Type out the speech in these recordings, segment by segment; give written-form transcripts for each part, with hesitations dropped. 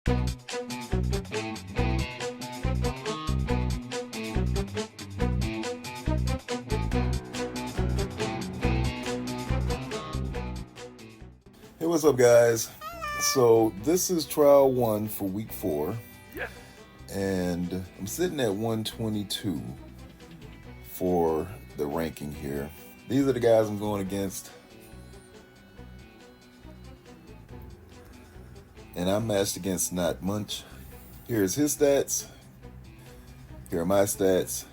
Hey, what's up, guys? So this is trial 1 for week 4. Yes. And I'm sitting at 122 for the ranking here. These are the guys I'm going against. And I'm matched against NotMunch. Here's his stats. Here are my stats.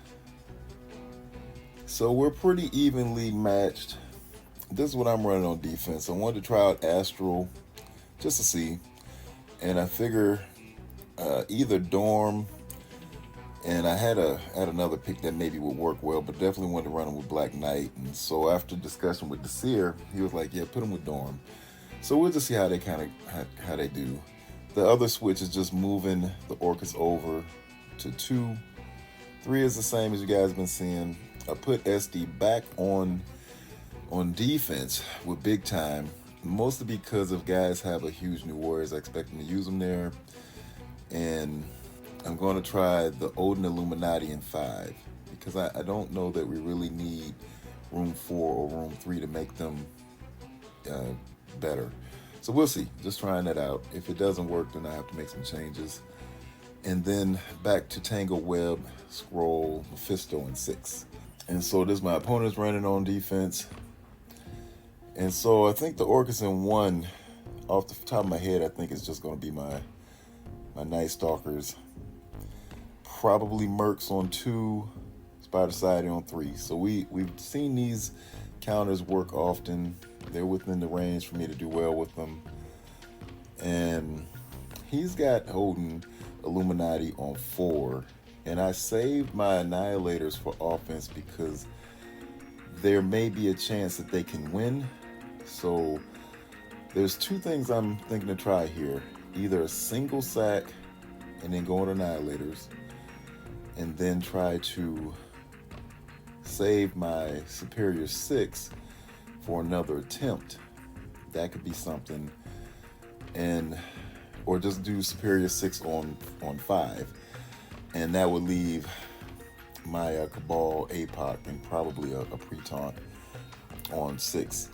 So we're pretty evenly matched. This is what I'm running on defense. I wanted to try out Astral just to see. And I figure either Dorm, and I had another pick that maybe would work well, but definitely wanted to run him with Black Knight. And so after discussion with Desir, he was like, yeah, put him with Dorm. So we'll just see how they how they do. The other switch is just moving the Orchis over to 2. 3 is the same as you guys been seeing. I put SD back on defense with big time, mostly because if guys have a huge new Warriors, I expect them to use them there. And I'm going to try the Odin Illuminati in 5 because I don't know that we really need room 4 or room 3 to make them better. So we'll see. Just trying that out. If it doesn't work, then I have to make some changes. And then back to Tango Web, Skrull, Mephisto in 6. And so this my opponent's running on defense. And so I think the Orchis in 1, off the top of my head, I think it's just going to be my Night Stalkers. Probably Mercs on 2, Spider Society on 3. So we've seen these counters work often. They're within the range for me to do well with them. And he's got Odin Illuminati on 4. And I saved my Annihilators for offense because there may be a chance that they can win. So there's 2 things I'm thinking to try here. Either a single sack and then go on Annihilators, and then try to save my Superior 6 for another attempt. That could be something. Or just do Superior 6 on 5. And that would leave my Cabal, Apoc, and probably a pre-taunt on 6.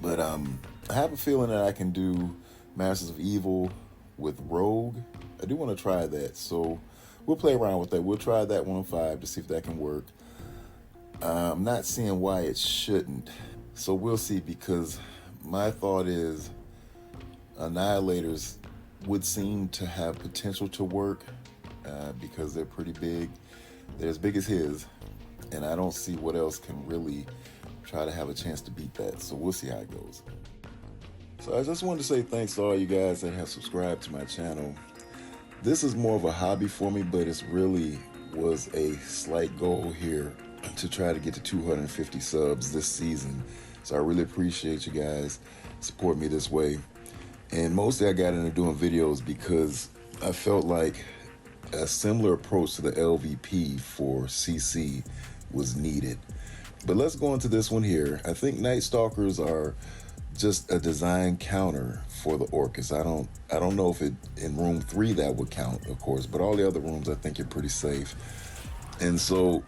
But I have a feeling that I can do Masters of Evil with Rogue. I do want to try that, so we'll play around with that. We'll try that one on 5 to see if that can work. I'm not seeing why it shouldn't, so we'll see, because my thought is Annihilators would seem to have potential to work because they're pretty big. They're as big as his, and I don't see what else can really try to have a chance to beat that. So we'll see how it goes. So I just wanted to say thanks to all you guys that have subscribed to my channel. This is more of a hobby for me, but it's really was a slight goal here to try to get to 250 subs this season. So I really appreciate you guys support me this way. And mostly I got into doing videos because I felt like a similar approach to the LVP for CC was needed. But let's go into this one here. I think Night Stalkers are just a design counter for the Orchis. I don't know if it in room 3 that would count, of course, but all the other rooms I think are pretty safe. And so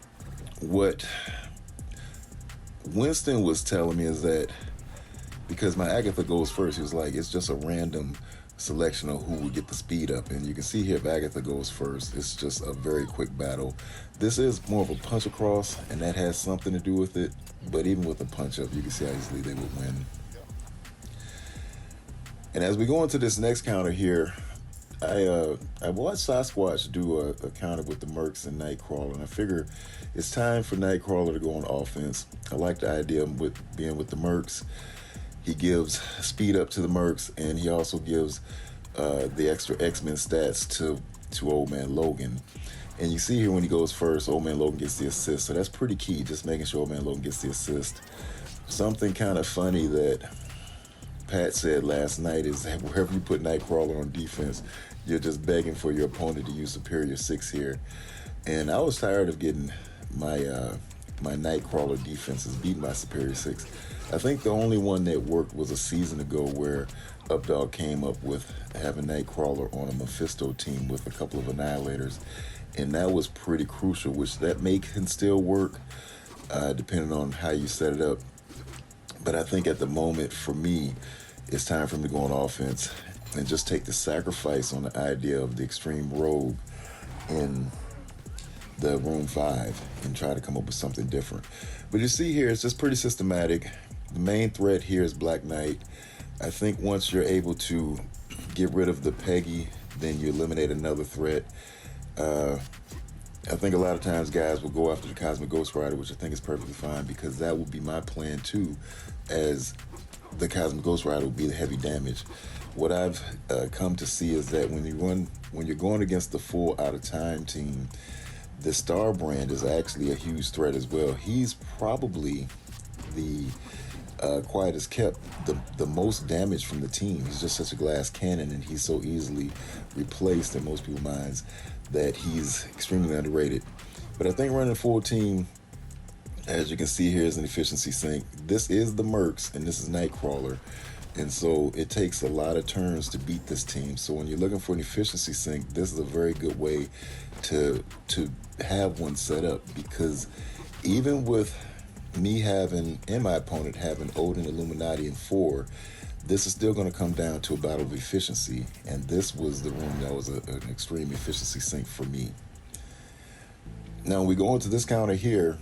what Winston was telling me is that because my Agatha goes first, he was like, it's just a random selection of who would get the speed up. And you can see here if Agatha goes first, it's just a very quick battle. This is more of a punch across, and that has something to do with it. But even with a punch up, you can see how easily they would win. And as we go into this next counter here, I watched Sasquatch do a counter with the Mercs and Nightcrawler, and I figure it's time for Nightcrawler to go on offense. I like the idea of being with the Mercs. He gives speed up to the Mercs, and he also gives the extra X-Men stats to Old Man Logan. And you see here when he goes first, Old Man Logan gets the assist. So that's pretty key, just making sure Old Man Logan gets the assist. Something kind of funny that Pat said last night is that wherever you put Nightcrawler on defense, you're just begging for your opponent to use Superior 6 here. And I was tired of getting my Nightcrawler defenses beaten by Superior 6. I think the only one that worked was a season ago where Updog came up with having Nightcrawler on a Mephisto team with a couple of Annihilators, and that was pretty crucial, which that can still work depending on how you set it up. But I think at the moment, for me, it's time for him to go on offense and just take the sacrifice on the idea of the Extreme Rogue in the Room 5 and try to come up with something different. But you see here, it's just pretty systematic. The main threat here is Black Knight. I think once you're able to get rid of the Peggy, then you eliminate another threat. I think a lot of times guys will go after the Cosmic Ghost Rider, which I think is perfectly fine, because that would be my plan too, as the Cosmic Ghost Rider will be the heavy damage. What I've come to see is that when you're going against the full Out of Time team, the Star Brand is actually a huge threat as well. He's probably the quietest kept, the most damage from the team. He's just such a glass cannon, and he's so easily replaced in most people's minds that he's extremely underrated. But I think running a full team, as you can see here, is an efficiency sink. This is the Mercs, and this is Nightcrawler. And so it takes a lot of turns to beat this team. So when you're looking for an efficiency sink, this is a very good way to have one set up, because even with me having, and my opponent having Odin, Illuminati, and 4, this is still going to come down to a battle of efficiency, and this was the room that was an extreme efficiency sink for me. Now, when we go into this counter here,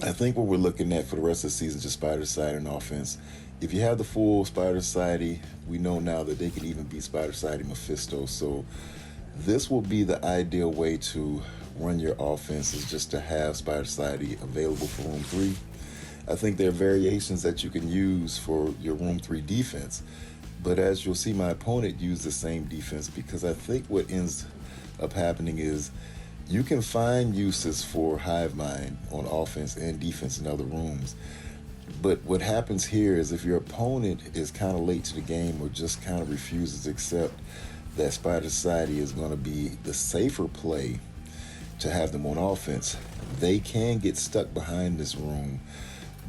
I think what we're looking at for the rest of the season is just Spider Society and offense. If you have the full Spider Society, we know now that they can even beat Spider Society Mephisto, so this will be the ideal way to run your offense, is just to have Spider Society available for Room 3. I think there are variations that you can use for your Room 3 defense, but as you'll see, my opponent used the same defense, because I think what ends up happening is you can find uses for Hive Mind on offense and defense in other rooms. But what happens here is if your opponent is kind of late to the game or just kind of refuses to accept that Spider Society is going to be the safer play to have them on offense, they can get stuck behind this room,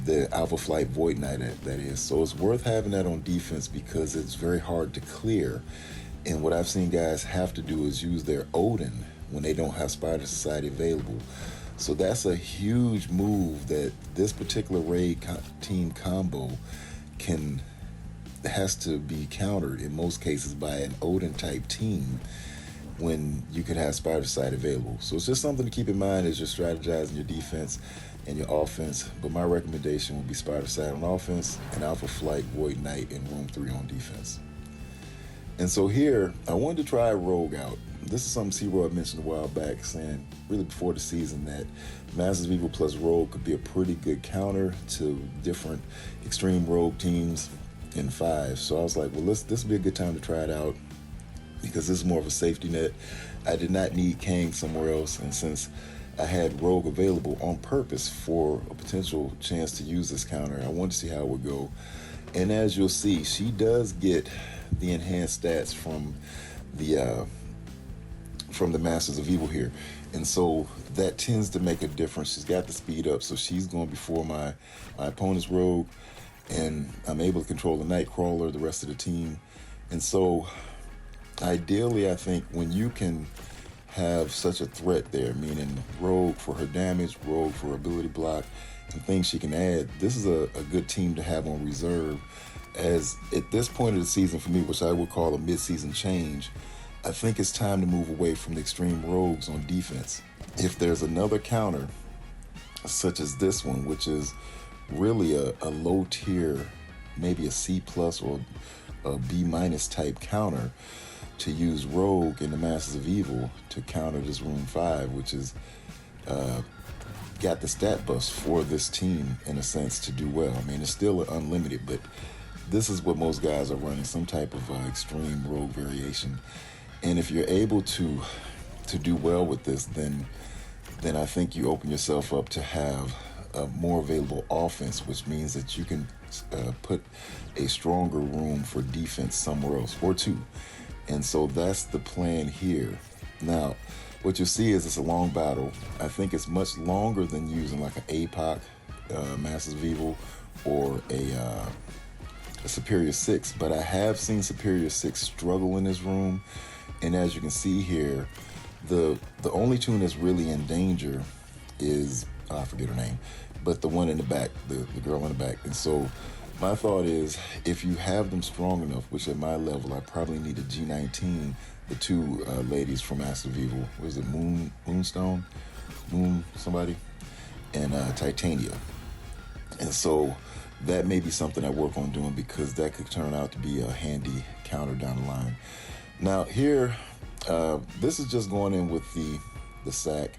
the Alpha Flight Void Knight, that is. So it's worth having that on defense, because it's very hard to clear. And what I've seen guys have to do is use their Odin when they don't have Spider Society available. So that's a huge move that this particular raid team combo has to be countered in most cases by an Odin type team when you could have Spider Society available. So it's just something to keep in mind as you're strategizing your defense and your offense. But my recommendation would be Spider Society on offense and Alpha Flight Void Knight in Room 3 on defense. And so here, I wanted to try Rogue out. This is something C-Roy mentioned a while back, saying really before the season that Masters of Evil plus Rogue could be a pretty good counter to different extreme Rogue teams in 5. So I was like, well, this would be a good time to try it out, because this is more of a safety net. I did not need Kang somewhere else, and since I had Rogue available on purpose for a potential chance to use this counter, I wanted to see how it would go. And as you'll see, she does get the enhanced stats from the Masters of Evil here, and so that tends to make a difference. She's got the speed up, so she's going before my opponent's Rogue, and I'm able to control the Nightcrawler, the rest of the team. And so ideally, I think when you can have such a threat there, meaning Rogue for her damage, Rogue for her ability block, and things she can add, this is a good team to have on reserve, as at this point of the season for me, which I would call a mid-season change, I think it's time to move away from the extreme rogues on defense. If there's another counter, such as this one, which is really a low tier, maybe a C+ or a B- type counter, to use Rogue in the Masters of Evil to counter this Room 5, which is got the stat bust for this team in a sense to do well. I mean, it's still unlimited, but this is what most guys are running, some type of extreme Rogue variation. And if you're able to do well with this, then I think you open yourself up to have a more available offense, which means that you can put a stronger room for defense somewhere else, or two. And so that's the plan here. Now, what you'll see is it's a long battle. I think it's much longer than using like an Apoc, Masters of Evil, or a Superior 6, but I have seen Superior 6 struggle in this room. And as you can see here, the only toon that's really in danger is, I forget her name, but the one in the back, the girl in the back. And so my thought is, if you have them strong enough, which at my level, I probably need a G19, the two ladies from Master of Evil, what is it, Moonstone? Moon somebody? And Titania. And so that may be something I work on doing, because that could turn out to be a handy counter down the line. Now here, this is just going in with the sack.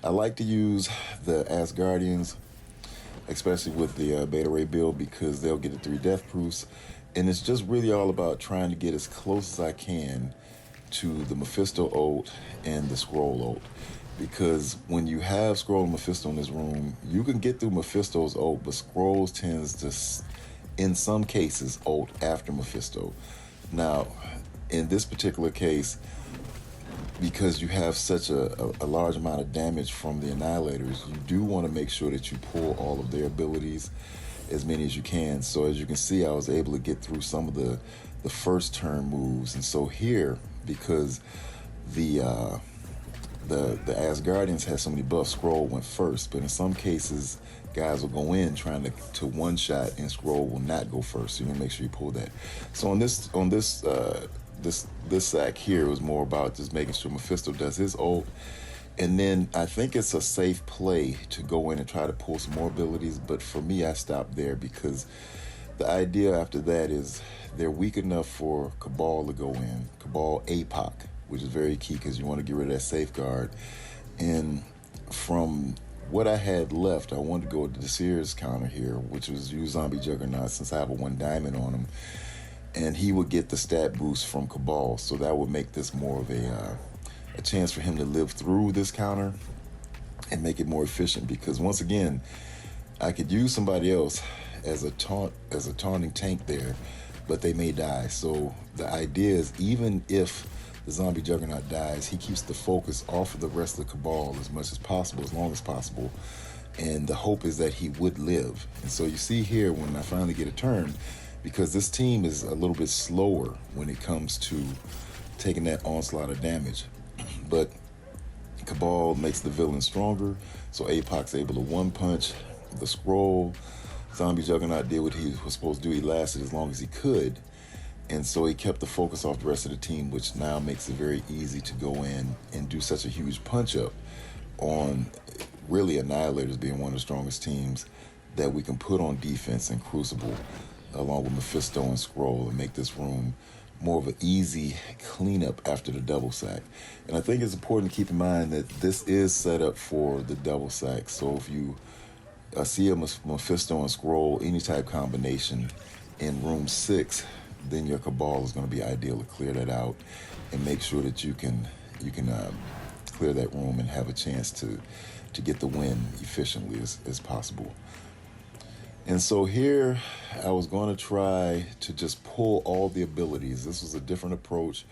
I like to use the Asgardians, especially with the Beta Ray build, because they'll get the 3 death proofs. And it's just really all about trying to get as close as I can to the Mephisto ult and the Skrull ult. Because when you have Skrull and Mephisto in this room, you can get through Mephisto's ult, but Skrulls tends to, in some cases, ult after Mephisto. Now, in this particular case, because you have such a large amount of damage from the Annihilators, you do want to make sure that you pull all of their abilities, as many as you can. So as you can see, I was able to get through some of the first turn moves. And so here, because the Asgardians had so many buffs, Skrull went first, but in some cases guys will go in trying to one shot and Skrull will not go first, so you want to make sure you pull that. So on this sack here was more about just making sure Mephisto does his ult, and then I think it's a safe play to go in and try to pull some more abilities. But for me, I stopped there, because the idea after that is they're weak enough for Cabal to go in, Cabal Apoc, which is very key because you want to get rid of that safeguard. And from what I had left, I wanted to go with the Sears counter here, which was use Zombie Juggernaut, since I have a 1 diamond on him. And he would get the stat boost from Cabal, so that would make this more of a chance for him to live through this counter and make it more efficient. Because once again, I could use somebody else as a taunting tank there, but they may die. So the idea is, even if the Zombie Juggernaut dies, he keeps the focus off of the rest of the Cabal as much as possible, as long as possible. And the hope is that he would live. And so you see here, when I finally get a turn, because this team is a little bit slower when it comes to taking that onslaught of damage. But Cabal makes the villain stronger, so Apoc's able to one-punch the Skrull. Zombie Juggernaut did what he was supposed to do. He lasted as long as he could. And so he kept the focus off the rest of the team, which now makes it very easy to go in and do such a huge punch-up on really Annihilators being one of the strongest teams that we can put on defense in Crucible, along with Mephisto and Skrull, and make this room more of an easy cleanup after the double sack. And I think it's important to keep in mind that this is set up for the double sack. So if you see a Mephisto and Skrull, any type combination in room 6, then your Cabal is going to be ideal to clear that out and make sure that you can clear that room and have a chance to get the win efficiently as possible. And so here I was going to try to just pull all the abilities. This was a different approach.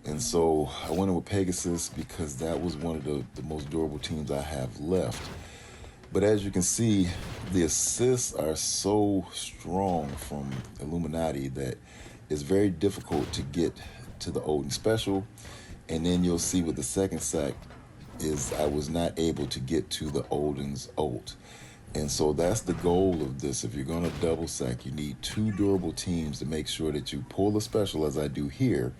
And so I went in with Pegasus because that was one of the most durable teams I have left. But as you can see, the assists are so strong from Illuminati that it's very difficult to get to the Odin special. And then you'll see with the second sack is I was not able to get to the Odin's ult. And so that's the goal of this. If you're going to double sack, you need 2 durable teams to make sure that you pull a special, as I do here.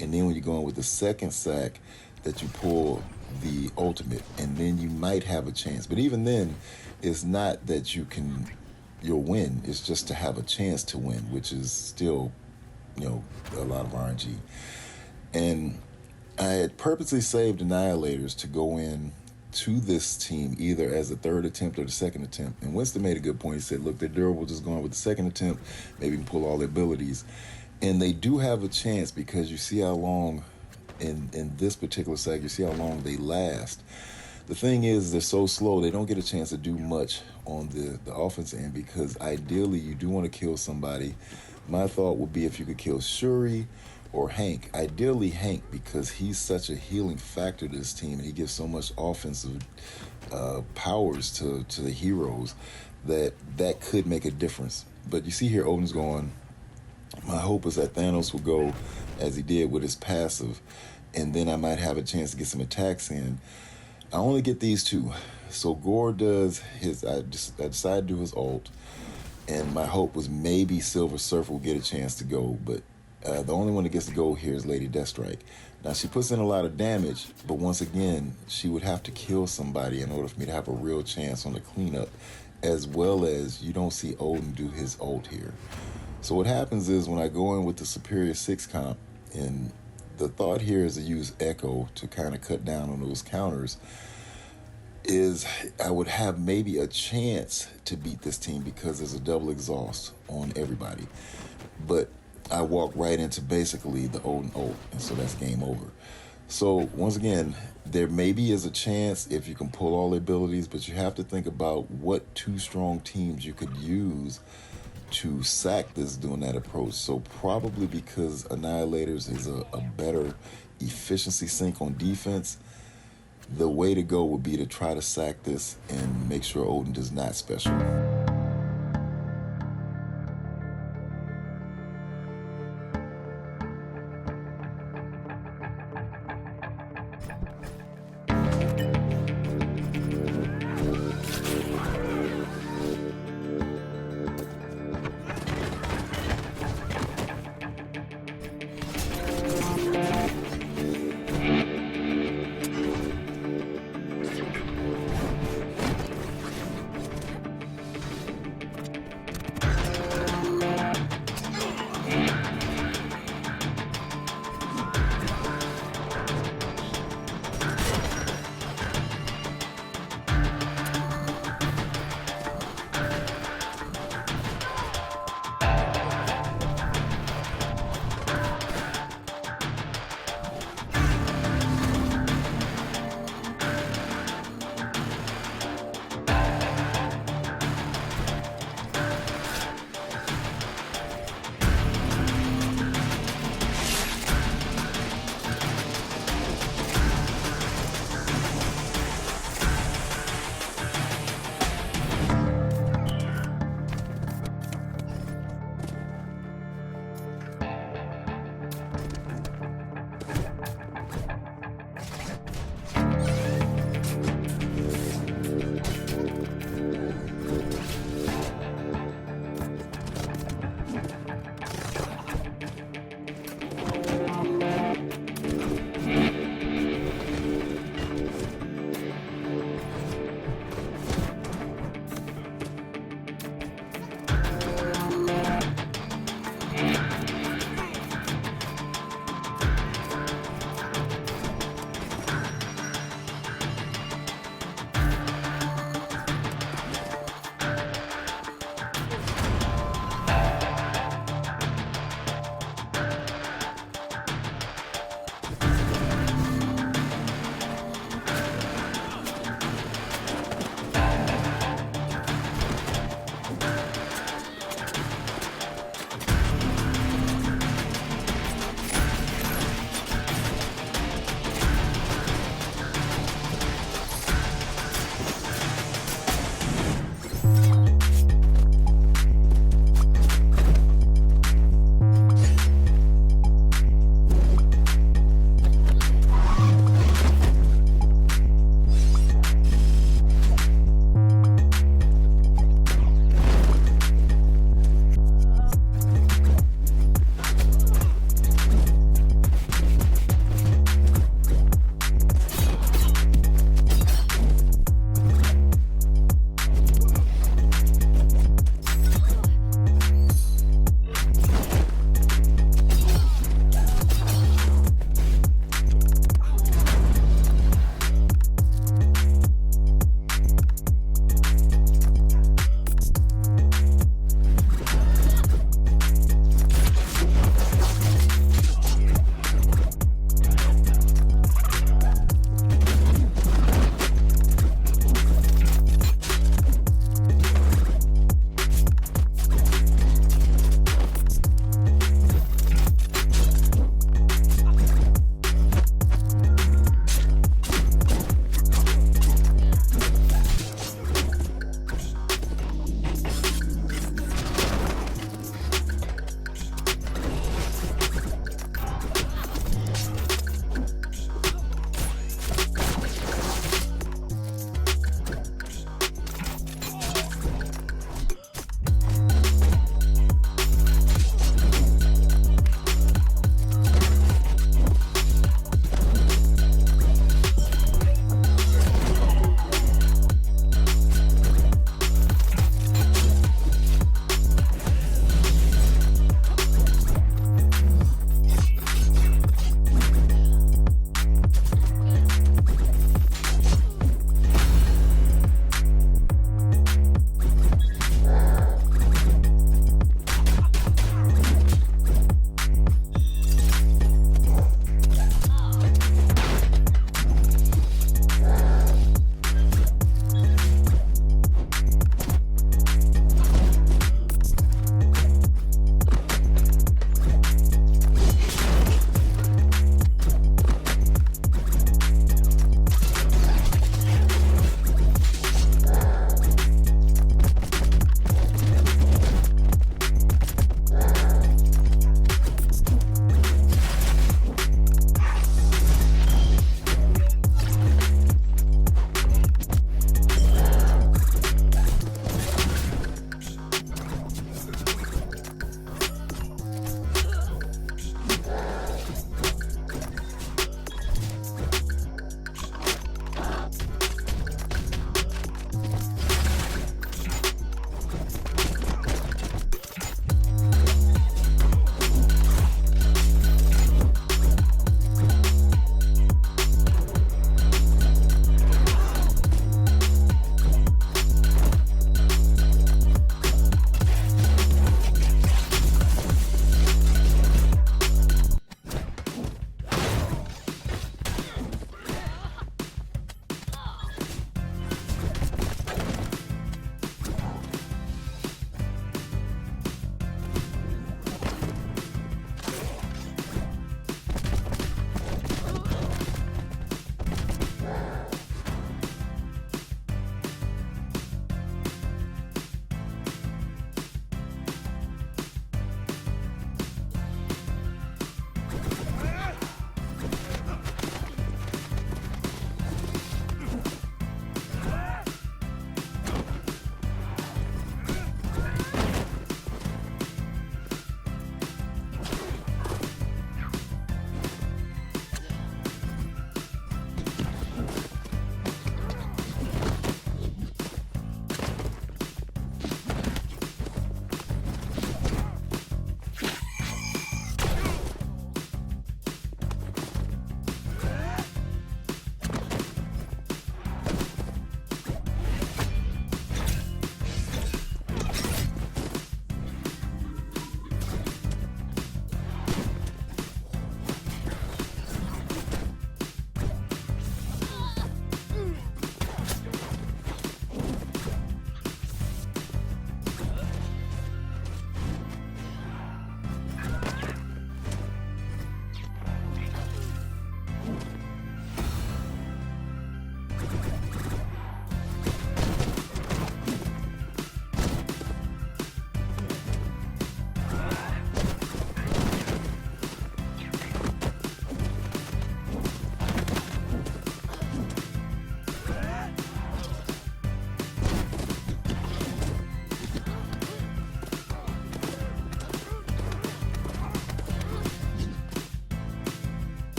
And then when you're going with the second sack, that you pull the ultimate, and then you might have a chance. But even then, it's not that you'll win. It's just to have a chance to win, which is still, a lot of RNG. And I had purposely saved Annihilators to go in to this team either as a 3rd attempt or the 2nd attempt. And Winston made a good point. He said, look, they're durable, just going with the 2nd attempt. Maybe you can pull all their abilities. And they do have a chance, because you see how long in this particular sack, you see how long they last. The thing is, they're so slow, they don't get a chance to do much on the offense end, because ideally you do want to kill somebody. My thought would be if you could kill Shuri or Hank. Ideally Hank, because he's such a healing factor to this team, and he gives so much offensive powers to the heroes that could make a difference. But you see here, Odin's going, my hope is that Thanos will go as he did with his passive, and then I might have a chance to get some attacks in. I only get these two. So Gore does his, I decided to do his ult, and my hope was maybe Silver Surfer will get a chance to go, but the only one that gets to go here is Lady Deathstrike. Now, she puts in a lot of damage, but once again, she would have to kill somebody in order for me to have a real chance on the cleanup, as well as you don't see Odin do his ult here. So what happens is when I go in with the Superior 6 comp, and the thought here is to use Echo to kind of cut down on those counters, is I would have maybe a chance to beat this team because there's a double exhaust on everybody. But I walk right into basically the Odin ult, and so that's game over. So once again, there maybe is a chance if you can pull all the abilities, but you have to think about what two strong teams you could use to sack this doing that approach. So probably because Annihilators is a better efficiency sync on defense, the way to go would be to try to sack this and make sure Odin does not special.